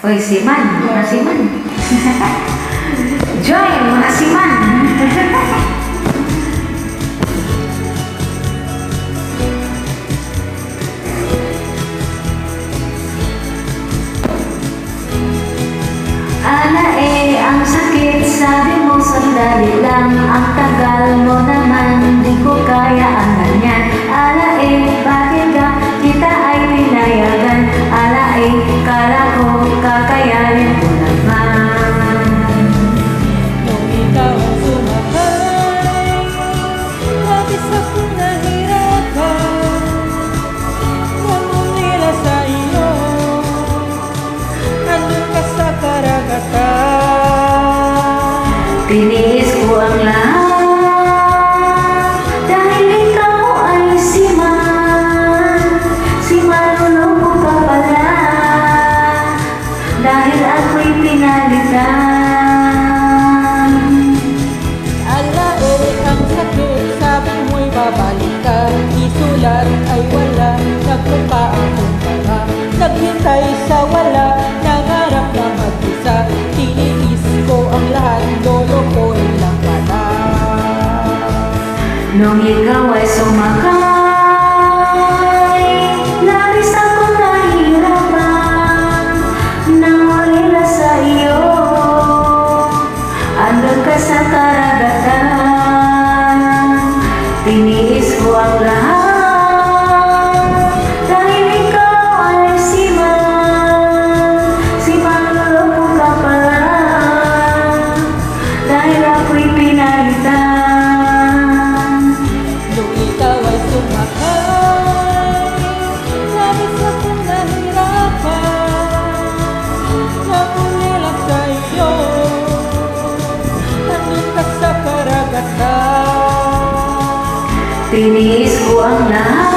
Uy, siman, mga siman. Joy, mga siman. Ala ang sakit, sabi mo sandali lang. Ang tagal mo naman, di ko kaya ang ganyan. Ala bakit ka kita ay pinayagan? Ala kala ko kakayanin ko naman. Nung ikaw ang sumakay, labis akong nahirapan. Nandun nila sa iyo, nandun ka sa karagatan. Tiniis ko ang lahat dahil ikaw ay si maluloko ka pala, dahil ako'y pinalitan. Ala ang sakit, sabi mo'y babalik ka. Isulat ay wala, nagpunta akong mga. Naghintay sa wala, nangarap na mag-isa. Tiniis ko ang lahat, lolokohin lang pala. Nung ikaw ay sumakay, labis akong nahihirapan. Nangulila sa iyo, andun ka sa karagatan. Tiniis ko ang lahat dahil ikaw ay si maluloko ka pala, dahil ako'y pinalitan. Nung ikaw ay sumakay, labis akong nahirapan. Nangulila sa iyo, nandun ka sa karagatan. Tiniis ko ang lahat